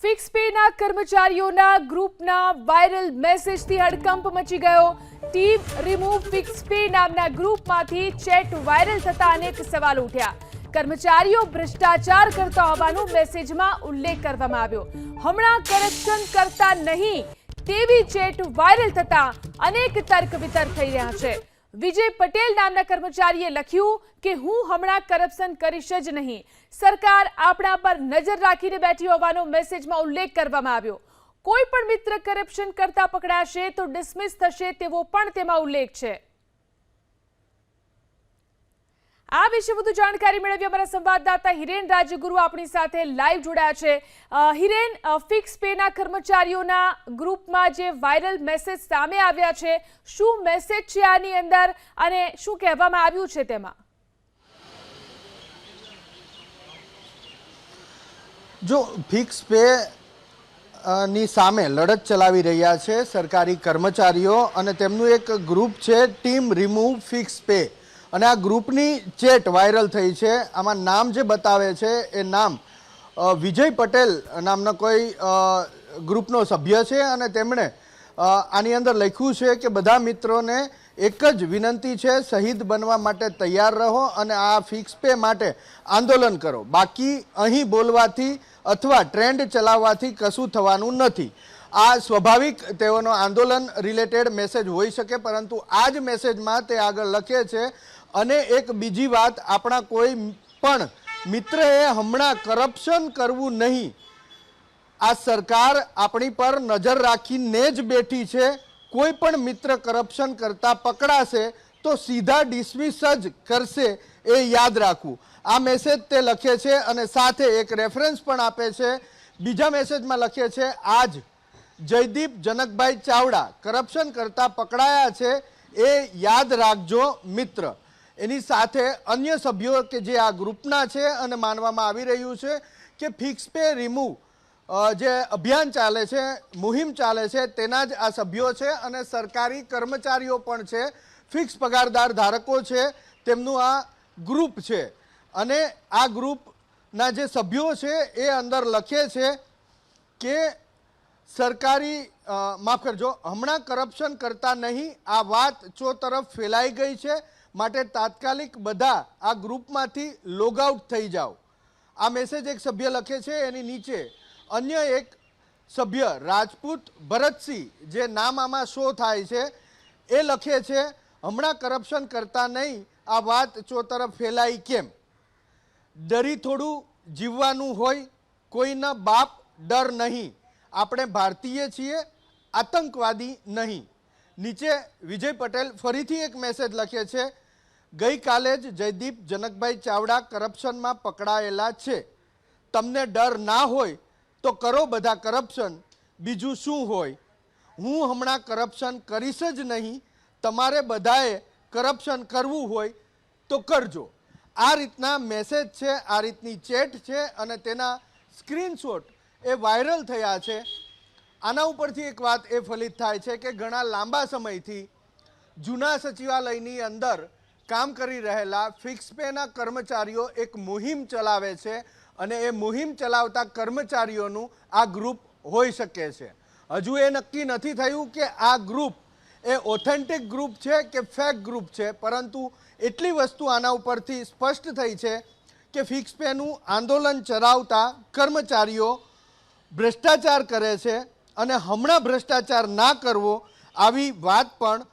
Fix પેના કર્મચારીઓના ગ્રુપના viral મેસેજથી હડકંપ મચી ગયો। ટીમ રિમૂવ ફિક્સ પે નામના ગ્રુપમાંથી ચેટ વાયરલ થતા અનેક સવાલ ઉઠ્યા। કર્મચારીઓ ભ્રષ્ટાચાર કરતા હોવાનો મેસેજમાં ઉલ્લેખ કરવામાં આવ્યો। હમણાં કરપ્શન કરતા નહીં તેવી ચેટ વાયરલ થતા અનેક તર્ક વિતર્ક થઈ રહ્યા છે। વિજય પટેલ નામના કર્મચારીએ લખ્યું કે હું હમણાં કરપ્શન કરીશ જ નહીં, સરકાર આપણા પર નજર રાખીને બેઠી હોવાનો મેસેજમાં ઉલ્લેખ કરવામાં આવ્યો। કોઈ પણ મિત્ર કરપ્શન કરતા પકડાશે તો ડિસમિસ થશે તેવો પણ તેમાં ઉલ્લેખ છે। આ વિશે વધુ જાણકારી મેળવી અમારા સંવાદદાતા હિરેન રાજગુરુ આપણી સાથે લાઈવ જોડાયા છે। હિરેન, ફિક્સ પેના કર્મચારીઓના ગ્રુપમાં જે વાયરલ મેસેજ સામે આવ્યા છે, શું મેસેજ છે આની અંદર અને શું કહેવામાં આવ્યું છે તેમાં? જો ફિક્સ પે ની સામે લડત ચલાવી રહ્યા છે સરકારી કર્મચારીઓ અને તેમનું એક ગ્રુપ છે ટીમ રિમૂવ ફિક્સ પે, અને આ ગ્રુપની ચેટ વાયરલ થઈ છે। આમાં નામ જે બતાવે છે એ નામ વિજય પટેલ નામના કોઈ ગ્રુપનો સભ્ય છે અને તેમણે આની અંદર લખ્યું છે કે બધા મિત્રોને એક જ વિનંતી છે, શહીદ બનવા માટે તૈયાર રહો અને આ ફિક્સ પે માટે આંદોલન કરો, બાકી અહીં બોલવાથી અથવા ટ્રેન્ડ ચલાવવાથી કશું થવાનું નથી। આ સ્વાભાવિક તેઓનો આંદોલન રિલેટેડ મેસેજ હોઈ શકે, પરંતુ આ જ મેસેજમાં તે આગળ લખે છે અને એક બીજી વાત, આપણા કોઈ પણ મિત્રએ હમણાં કરપ્શન કરવું નહીં, આ સરકાર આપણી પર નજર રાખીને જ બેઠી છે। કોઈ પણ મિત્ર કરપ્શન કરતા પકડાશે તો સીધા ડિસમિસ જ કરશે, એ યાદ રાખવું। આ મેસેજ તે લખે છે અને સાથે એક રેફરન્સ પણ આપે છે। બીજા મેસેજમાં લખે છે, આજ જયદીપ જનકભાઈ ચાવડા કરપ્શન કરતા પકડાયા છે, એ યાદ રાખજો મિત્ર। એની સાથે અન્ય સભ્યો કે જે આ ગ્રુપના છે અને માનવામાં આવી રહ્યું છે કે ફિક્સ પે રિમૂવ જે અભિયાન ચાલે છે, મુહિમ ચાલે છે, તેના જ આ સભ્યો છે અને સરકારી કર્મચારીઓ પણ છે, ફિક્સ પગારદાર ધારકો છે, તેમનું આ ગ્રુપ છે। અને આ ગ્રુપના જે સભ્યો છે એ અંદર લખે છે કે સરકારી માફ કરજો, હમણાં કરપ્શન કરતા નહીં, આ વાત ચોતરફ ફેલાઈ ગઈ છે, માટે તાત્કાલિક બધા આ ગ્રુપમાંથી લોગ આઉટ થઈ જાઓ। આ મેસેજ એક સભ્ય લખે છે। એની નીચે અન્ય એક સભ્ય રાજપૂત ભરતસિંહ, જે નામ આમાં શો થાય છે, એ લખે છે, હમણાં કરપ્શન કરતા નહીં, આ વાત ચોતરફ ફેલાઈ કેમ? ડરી થોડું જીવવાનું હોય, કોઈના બાપ ડર નહીં, આપણે ભારતીય છીએ, આતંકવાદી નહીં। નીચે વિજય પટેલ ફરીથી એક મેસેજ લખે છે, ગઈકાલે જ જયદીપ જનકભાઈ ચાવડા કરપ્શનમાં પકડાયેલા છે, તમને ડર ના હોય તો કરો બધા કરપ્શન, બીજું શું હોય? હું હમણાં કરપ્શન કરીશ જ નહીં, તમારે બધાએ કરપ્શન કરવું હોય તો કરજો। આ રીતના મેસેજ છે, આ રીતની ચેટ છે અને તેના સ્ક્રીનશોટ એ વાયરલ થયા છે। આના ઉપરથી એક વાત એ ફલિત થાય છે કે ઘણા લાંબા સમયથી જૂના સચિવાલયની અંદર કામ કરી રહેલા ફિક્સ પેના કર્મચારીઓ એક મુહિમ ચલાવે છે અને એ મુહિમ ચલાવતા કર્મચારીઓનું આ ગ્રુપ હોઈ શકે છે। હજુ એ નક્કી નથી થયું કે આ ગ્રુપ એ ઓથેન્ટિક ગ્રુપ છે કે ફેક ગ્રુપ છે, પરંતુ એટલી વસ્તુ આના ઉપરથી સ્પષ્ટ થઈ છે કે ફિક્સ પેનું આંદોલન ચલાવતા કર્મચારીઓ ભ્રષ્ટાચાર કરે છે અને હમણાં ભ્રષ્ટાચાર ના કરવો, આવી વાત પણ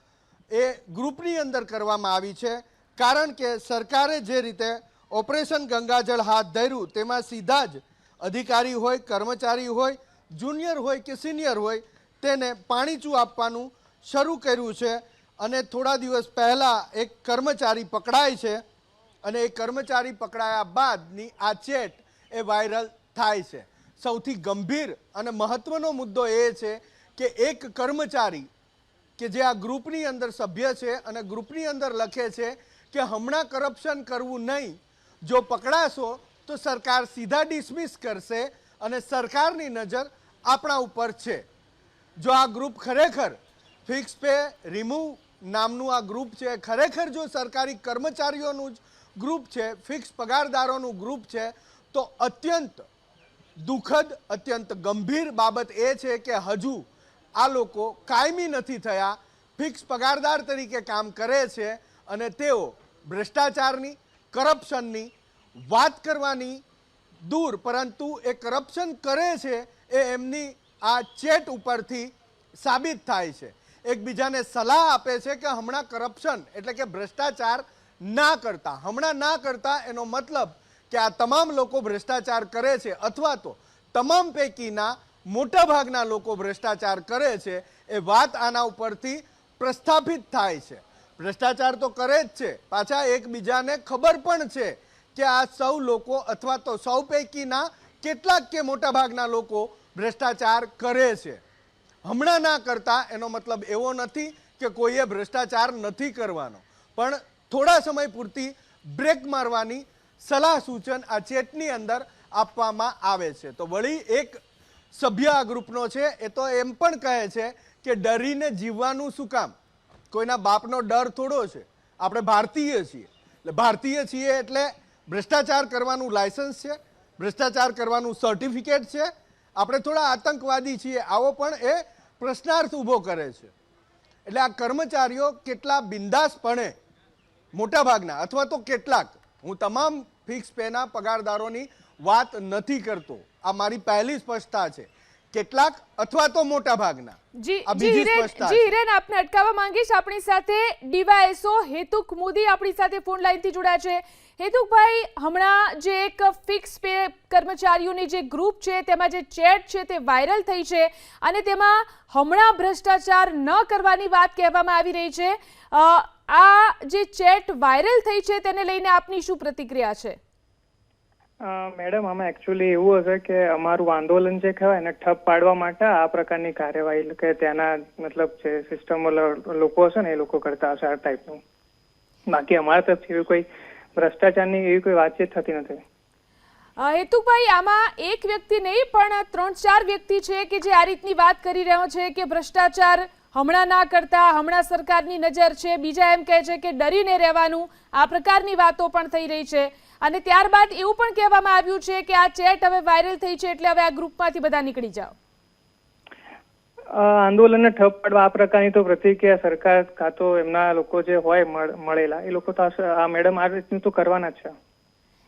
એ ગ્રુપની અંદર કરવામાં આવી છે। કારણ કે સરકારે જે રીતે ઓપરેશન ગંગાજળ હાથ ધર્યું, તેમાં સીધા જ અધિકારી હોય, કર્મચારી હોય, જુનિયર હોય કે સિનિયર હોય, તેને પાણીચું આપવાનું શરૂ કર્યું છે। અને થોડા દિવસ પહેલાં એક કર્મચારી પકડાય છે અને એ કર્મચારી પકડાયા બાદની આ ચેટ એ વાયરલ થાય છે। સૌથી ગંભીર અને મહત્વનો મુદ્દો એ છે કે એક કર્મચારી કે જે આ ગ્રુપની અંદર સભ્ય છે અને ગ્રુપની અંદર લખે છે કે હમણાં કરપ્શન કરવું નહીં, જો પકડાશો તો સરકાર સીધા ડિસમિસ કરશે અને સરકારની નજર આપણા ઉપર છે। જો આ ગ્રુપ ખરેખર ફિક્સ પે રિમૂવ નામનું આ ગ્રુપ છે, ખરેખર જો સરકારી કર્મચારીઓનું જ ગ્રુપ છે, ફિક્સ પગારદારોનું ગ્રુપ છે, તો અત્યંત દુઃખદ અત્યંત ગંભીર બાબત એ છે કે હજુ આ લોકો કાયમી નથી થયા, ફિક્સ પગારદાર તરીકે કામ કરે છે અને તેઓ ભ્રષ્ટાચારની, કરપ્શનની વાત કરવાની દૂર, પરંતુ એ કરપ્શન કરે છે એ એમની આ ચેટ ઉપરથી સાબિત થાય છે. એકબીજાને સલાહ આપે છે કે હમણાં કરપ્શન એટલે કે ભ્રષ્ટાચાર ના કરતા. હમણાં ના કરતા એનો મતલબ કે આ તમામ લોકો ભ્રષ્ટાચાર કરે છે અથવા તો તમામ પૈકીના મોટાભાગના લોકો ભ્રષ્ટાચાર કરે છે. એ વાત આના ઉપરથી પ્રસ્થાપિત થાય છે. ભ્રષ્ટાચાર તો કરે જ છે, પાછા એકબીજાને ખબર પણ છે કે આ સૌ લોકો અથવા તો સૌ પૈકીના કેટલાક કે મોટાભાગના લોકો ભ્રષ્ટાચાર કરે છે. હમણાં ના કરતા એનો મતલબ એવો નથી કે કોઈએ ભ્રષ્ટાચાર નથી કરવાનો, પણ થોડા સમય પૂરતી બ્રેક મારવાની સલાહ સૂચન આ ચેટની અંદર આપવામાં આવે છે. તો વળી એક સભ્ય આ ગ્રુપનો છે એ તો એમ પણ કહે છે કે ડરીને જીવવાનું શું કામ? કોઈના બાપનો ડર થોડો છે. આપણે ભારતીય છીએ, એટલે ભારતીય છીએ એટલે ભ્રષ્ટાચાર કરવાનું લાયસન્સ છે, ભ્રષ્ટાચાર કરવાનું સર્ટિફિકેટ છે. આપણે થોડા આતંકવાદી છીએ આવો પણ એ પ્રશ્નાર્થ ઊભો કરે છે. એટલે આ કર્મચારીઓ કેટલા બિંદાસપણે, મોટાભાગના અથવા તો કેટલાક, હું તમામ ફિક્સ પેના પગારદારોની વાત નથી કરતો, આ મારી પહેલી સ્પષ્ટતા છે, કેટલાક અથવા તો મોટાભાગના. હિરેન, આપને અટકાવવા માંગીશ. આપણી સાથે ડીવાયએસઓ હેતુક મોદી આપણી સાથે ફોન લાઈનથી જોડાયા છે. હેતુકભાઈ, હમણાં જે એક ફિક્સ પે કર્મચારીઓની જે ગ્રુપ છે તેમાં જે ચેટ છે તે વાયરલ થઈ છે અને તેમાં હમણાં ભ્રષ્ટાચાર ન કરવાની વાત કહેવામાં આવી રહી છે. આ જે ચેટ વાયરલ થઈ છે તેને લઈને આપની શું પ્રતિક્રિયા છે? મેડમ, આમાં એકચ્યુઅલી એવું હશે કે અમારું આંદોલન જે કહેવાય ને ઠપ પાડવા માટે આ પ્રકારની કાર્યવાહી કે ત્યાંના મતલબ જે સિસ્ટમ લોકો હશે ને એ લોકો કરતા હશે આ ટાઈપનું. બાકી અમારા તરફથી એવી કોઈ ભ્રષ્ટાચારની એવી કોઈ વાતચીત થતી નથી. હેતુકભાઈ, આમાં એક વ્યક્તિ નહીં પણ 3-4 વ્યક્તિ છે કે જે આ રીતની વાત કરી રહ્યો છે કે ભ્રષ્ટાચાર હમણાં ના કરતા, હમણાં સરકારની નજર છે, બીજા એમ કહે છે કે ડરીને રહેવાનું, આ પ્રકારની વાતો પણ થઈ રહી છે. અને ત્યારબાદ એવું પણ કહેવામાં આવ્યું છે કે આ ચેટ હવે વાયરલ થઈ છે એટલે હવે આ ગ્રુપમાંથી બધા નીકળી જાઓ. આંદોલનને ઠપ પાડવા આ પ્રકારની તો પ્રતિક્રિયા સરકાર કાં તો એમના લોકો જે હોય મળેલા એ લોકો તો આ મેડમ આ રીતનું તો કરવાના જ છે.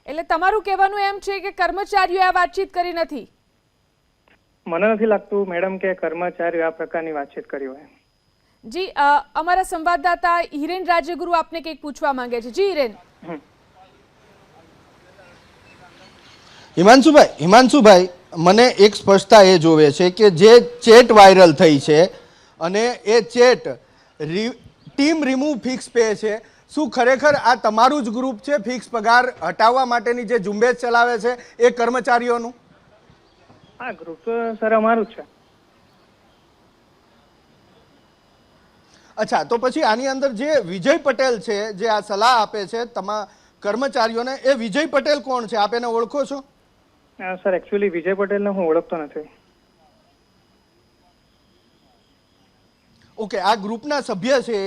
એટલે તમારું કહેવાનું એમ છે કે કર્મચારીઓએ આ વાતચીત કરી નથી? મને નથી લાગતું મેડમ કે કર્મચારીઓ આ પ્રકારની વાતચીત કરી હોય. જી, અમારા સંવાદદાતા હિરેન રાજ્યગુરુ આપને કંઈક પૂછવા માંગે છે. જી હિરેન. હિમાંશુભાઈ, મને એક સ્પષ્ટતા એ જોવે છે કે જે ચેટ વાયરલ થઈ છે અને એ ચેટ ટીમ રિમૂવ ફિક્સ પે છે, શું ખરેખર આ તમારું જ ગ્રુપ છે ફિક્સ પગાર હટાવવા માટેની જે ઝુંબેશ ચલાવે છે એ કર્મચારીઓનું? હા, ગ્રુપ તો સર અમારું જ છે. અચ્છા, તો પછી આની અંદર જે વિજય પટેલ છે જે આ સલાહ આપે છે તમામ કર્મચારીઓને, એ વિજય પટેલ કોણ છે? આપ એને ઓળખો છો? સર, એકચ્યુઅલી વિજય પટેલને હું ઓળખતો નથી. ઓકે, આ ગ્રુપના સભ્ય છે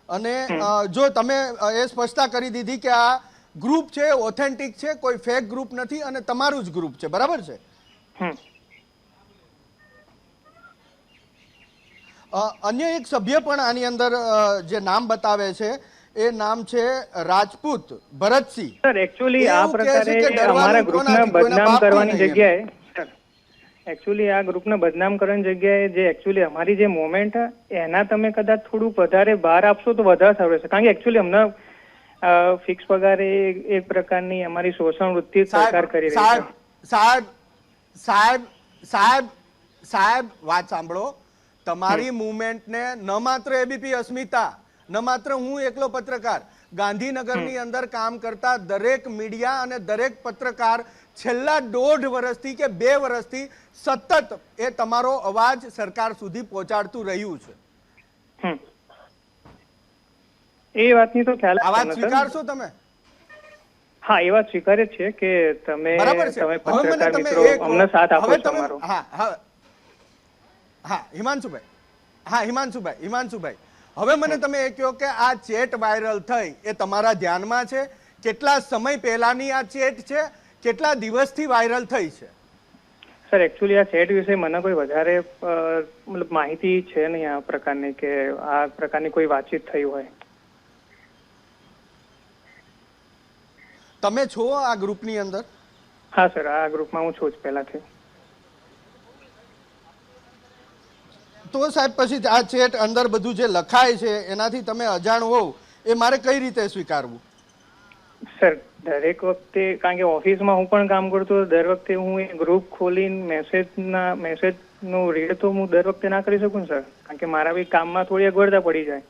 અને જો તમે એ સ્પષ્ટતા કરી દીધી કે આ ગ્રુપ છે ઓથેન્ટિક છે, કોઈ ફેક ગ્રુપ નથી અને તમારું જ ગ્રુપ છે, બરાબર છે? અન્ય એક સભ્ય પણ આની અંદર જે નામ બતાવે છે એ નામ છે રાજપૂત ભરતસિંહ. સર, એકચ્યુઅલી આ પ્રકારે અમારા ગ્રુપને બદનામ કરવાની જગ્યાએ સર એકચ્યુઅલી આ ગ્રુપને બદનામ કરવાની જગ્યાએ જે એકચ્યુઅલી અમારી જે મોમેન્ટ એના તમે કદાચ થોડુંક વધારે બહાર આપશો તો વધારે સારું રહેશે. કારણ કે એકચ્યુઅલી અમને ફિક્સ પગારે એક પ્રકારની અમારી શોષણ વૃત્તિ સરકાર કરી રહી છે. સાહેબ, વાત સાંભળો. તમારી મુવમેન્ટને ન માત્ર એબીપી અસ્મિતા, ન માત્ર હું એકલો પત્રકાર, ગાંધીનગરની અંદર કામ કરતા દરેક મીડિયા અને દરેક પત્રકાર છેલ્લા 1.5 વર્ષથી કે 2 વર્ષથી સતત એ તમારો અવાજ સરકાર સુધી પહોંચાડતું રહ્યું છે. એ વાતની તો ખ્યાલ આ વાત સ્વીકારશો તમે? હા, એ વાત સ્વીકારે છે કે તમે પત્રકાર મિત્રો અમને સાથ આપો છો અમારો. હિમાંશુભાઈ, હવે મને તમે એ કહો કે આ ચેટ વાયરલ થઈ એ તમારા ધ્યાનમાં છે? કેટલા સમય પહેલાની આ ચેટ છે? કેટલા દિવસથી વાયરલ થઈ છે? સર એકચ્યુઅલી આ ચેટ વિશે મને કોઈ વધારે મતલબ માહિતી છે નહીં આ પ્રકારની, કે આ પ્રકારની કોઈ વાતચીત થઈ હોય. તમે છો આ ગ્રુપની અંદર? હા સર, આ ગ્રુપમાં હું છું જ પહેલાથી. તો સાહેબ પછી આ ચેટ અંદર બધું જે લખાય છે એનાથી તમે અજાણ હોવ એ મારે કઈ રીતે સ્વીકારવું? સર દરેક વખતે, કારણ કે ઓફિસમાં હું પણ કામ કરતો, દર વખતે હું એ ગ્રુપ ખોલીને મેસેજનું રીડ તો હું દર વખતે ના કરી શકું ને સર, કારણ કે મારા બી કામમાં થોડી અગવડતા પડી જાય.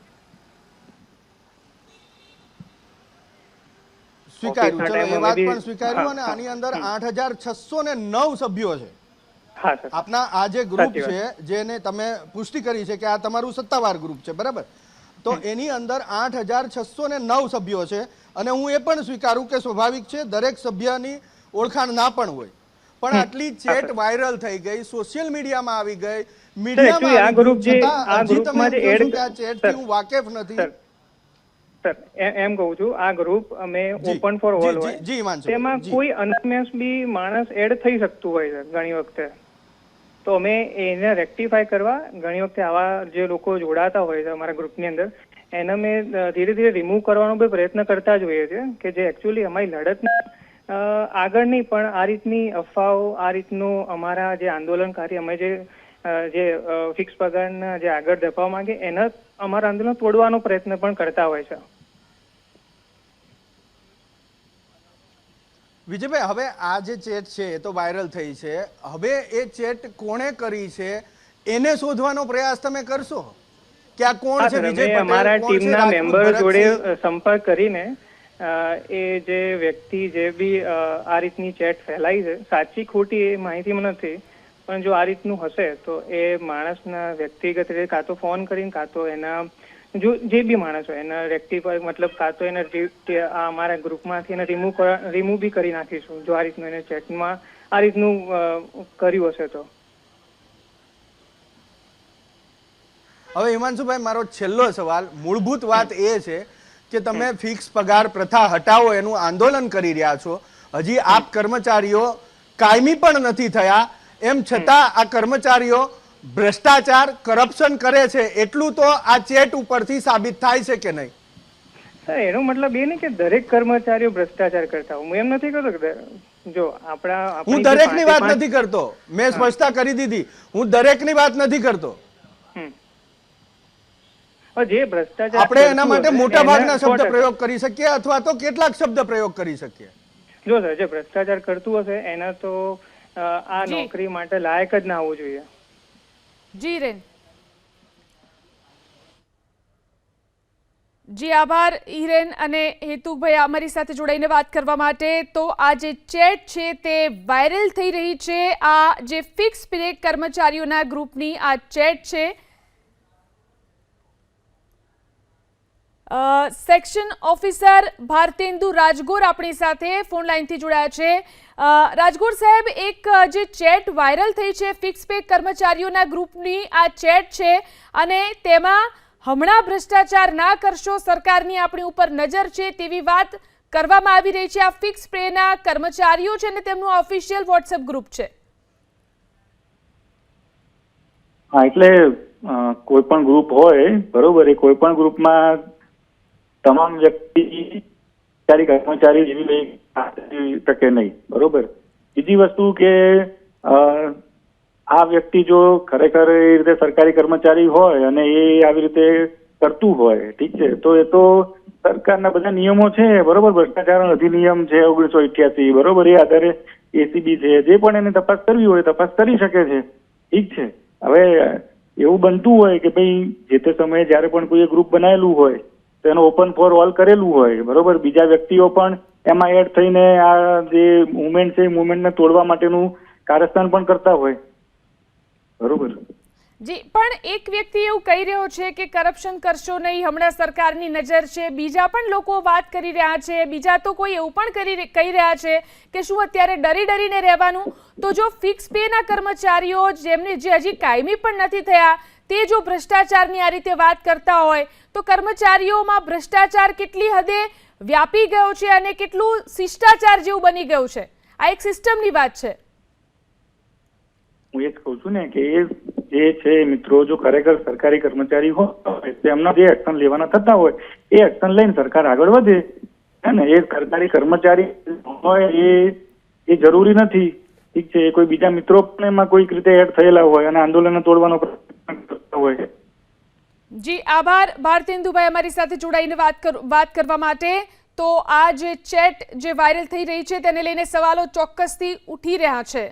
સ્વીકાર્યું, ચલો એ વાત પણ સ્વીકાર્યું. અને આની અંદર 8609 સભ્યો છે. હા સર. આપના આ જે ગ્રુપ છે જેને તમે પુષ્ટિ કરી છે કે આ તમારું સત્તાવાર ગ્રુપ છે, બરાબર? તો એની અંદર 8609 સભ્યો છે. અને હું એ પણ સ્વીકારું કે સ્વાભાવિક છે દરેક સભ્યની ઓળખાણ ના પણ હોય, પણ આટલી ચેટ વાયરલ થઈ ગઈ, સોશિયલ મીડિયામાં આવી ગઈ, મીડિયામાં આ ગ્રુપ જે આ ગ્રુપમાં જે એડ કે આ ચેટથી હું વાકેફ નથી. સર એમ કહું છું, આ ગ્રુપ અમે ઓપન ફોર ઓલ હોય, તેમાં કોઈ અનમેસ બી માણસ એડ થઈ શકતું હોય છે ઘણી વખતે. તો અમે એને રેક્ટિફાય કરવા ઘણી વખતે આવા જે લોકો જોડાતા હોય છે અમારા ગ્રુપની અંદર, એને અમે ધીરે ધીરે રિમૂવ કરવાનો બી પ્રયત્ન કરતા જ હોઈએ છીએ, કે જે એકચ્યુઅલી અમારી લડત આગળ નહીં પણ આ રીતની અફવાઓ, આ રીતનું અમારા જે આંદોલનકારી અમે જે ફિક્સ પગારના જે આગળ ધપાવવા માંગે એના અમારા આંદોલન તોડવાનો પ્રયત્ન પણ કરતા હોય છે. વિજયભાઈ, હવે આ જે ચેટ છે એ તો વાયરલ થઈ છે, હવે એ ચેટ કોણે કરી છે એને શોધવાનો પ્રયાસ તમે કરશો કે આ કોણ છે? વિજય પટેલ અમારા ટીમના મેમ્બર જોડે સંપર્ક કરીને એ જે વ્યક્તિ જે બી આ રીતની ચેટ ફેલાઈ છે, સાચી ખોટી એ માહિતી મને નથી, પણ જો આ રીતનું હશે તો એ માણસના વ્યક્તિગત રીતે કાં તો ફોન કરીને કાં તો એના જે બી માણસ હોય એના રેક્ટિફાય, મતલબ કાં તો એને અમારા ગ્રુપમાંથી એને રિમૂવ બી કરી નાખીશું જો આ રીતનું એને ચેટમાં આ રીતનું કર્યું હશે તો. હવે હિમાંશુભાઈ, મારો છેલ્લો સવાલ, મૂળભૂત વાત એ છે કે તમે ફિક્સ પગાર પ્રથા હટાવો એનું આંદોલન કરી રહ્યા છો, હજી આપ કર્મચારીઓ કાયમી પણ નથી થયા, એમ છતાં આ કર્મચારીઓ ભ્રષ્ટાચાર, કરપ્શન કરે છે, એટલું તો આ ચેટ ઉપરથી સાબિત થાય છે કે નહીં? એનો મતલબ એ નહીં કે દરેક કર્મચારીઓ ભ્રષ્ટાચાર કરતા હું એમ નથી કરતો. જો હું દરેકની વાત નથી કરતો, મેં સ્પષ્ટતા કરી દીધી, હું દરેકની વાત નથી કરતો. જે ભ્રષ્ટાચાર આપણે એના માટે મોટા ભાગના શબ્દ પ્રયોગ કરી શકીએ અથવા તો કેટલાક શબ્દ પ્રયોગ કરી શકીએ. જો સર, જે ભ્રષ્ટાચાર કરતું હશે એના તો આ નોકરી માટે લાયક જ ના હોવું જોઈએ. જી રેન, જી આભાર હિરેન અને હેતુભાઈ અમારી સાથે જોડાઈને વાત કરવા માટે. તો આ જે ચેટ છે તે વાયરલ થઈ રહી છે, આ જે ફિક્સ પે કર્મચારીઓના ગ્રુપની આ ચેટ છે. સેક્શન ઓફિસર ભારતેન્દુ રાજગોર આપણી સાથે ફોન લાઈનથી જોડાયા છે. રાજગોર સાહેબ, એક જે ચેટ વાયરલ થઈ છે ફિક્સ પે કર્મચારીઓના ગ્રુપની આ ચેટ છે અને તેમાં હમણાં ભ્રષ્ટાચાર ના કરશો, સરકારની આપણી ઉપર નજર છે તેવી વાત કરવામાં આવી રહી છે. આ ફિક્સ પેના કર્મચારીઓ છે અને તેમનું ઓફિશિયલ વોટ્સએપ ગ્રુપ છે. હા, એટલે કોઈ પણ ગ્રુપ હોય, બરોબર, એ કોઈ પણ ગ્રુપમાં તમામ વ્યક્તિ કર્મચારી જેવી શકે નહીં, બરોબર. બીજી વસ્તુ કે આ વ્યક્તિ જો ખરેખર એ રીતે સરકારી કર્મચારી હોય અને એ આવી રીતે કરતું હોય, ઠીક છે, તો એ તો સરકારના બધા નિયમો છે, બરોબર, ભ્રષ્ટાચાર અધિનિયમ છે 1988, બરોબર, એ આધારે એસીબી છે, જે પણ એને તપાસ કરવી હોય તપાસ કરી શકે છે, ઠીક છે. હવે એવું બનતું હોય કે ભાઈ જે તે સમયે જયારે પણ કોઈ ગ્રુપ બનાવેલું હોય તો એનું ઓપન ફોર ઓલ કરેલું હોય, બરોબર, બીજા વ્યક્તિઓ પણ એમાં એડ થઈને આ જે મુવમેન્ટ છે એ મુવમેન્ટને તોડવા માટેનું કારસ્તાન પણ કરતા હોય, બરોબર. જી, પણ એક વ્યક્તિ એવું કહી રહ્યો છે કે કરપ્શન કરશો નહીં, હમણાં સરકારની નજર છે, બીજા પણ લોકો વાત કરી રહ્યા છે, બીજા તો કોઈ એવું પણ કહી રહ્યા છે કે શું અત્યારે ડરીને રહેવાનું? તો જો ફિક્સ પેના કર્મચારીઓ જેમને જે હજી કાયમી પણ નથી થયા તે જો ભ્રષ્ટાચારની આ રીતે વાત કરતા હોય તો કર્મચારીઓમાં ભ્રષ્ટાચાર કેટલી હદે વ્યાપી ગયો છે અને કેટલું શિષ્ટાચાર જેવું બની ગયું છે? આ એક સિસ્ટમની વાત છે. હું એ જ કહું છું ને કે એ જે છે મિત્રો જો ખરેખર સરકારી કર્મચારી હોય તેમના જે એક્શન લેવાના થતા હોય એ એક્શન લઈને સરકાર આગળ વધે હે ને. એ સરકારી કર્મચારી હોય એ જરૂરી નથી, ઠીક છે, એ કોઈ બીજા મિત્રો પણ એમાં કોઈક રીતે એડ થયેલા હોય અને આંદોલન તોડવાનો પ્રયત્ન કરતા હોય. જી આભાર ભારતેન્દુભાઈ અમારી સાથે જોડાઈને વાત કરવા માટે. તો આ જે ચેટ જે વાયરલ થઈ રહી છે તેને લઈને સવાલો ચોક્કસથી ઉઠી રહ્યા છે.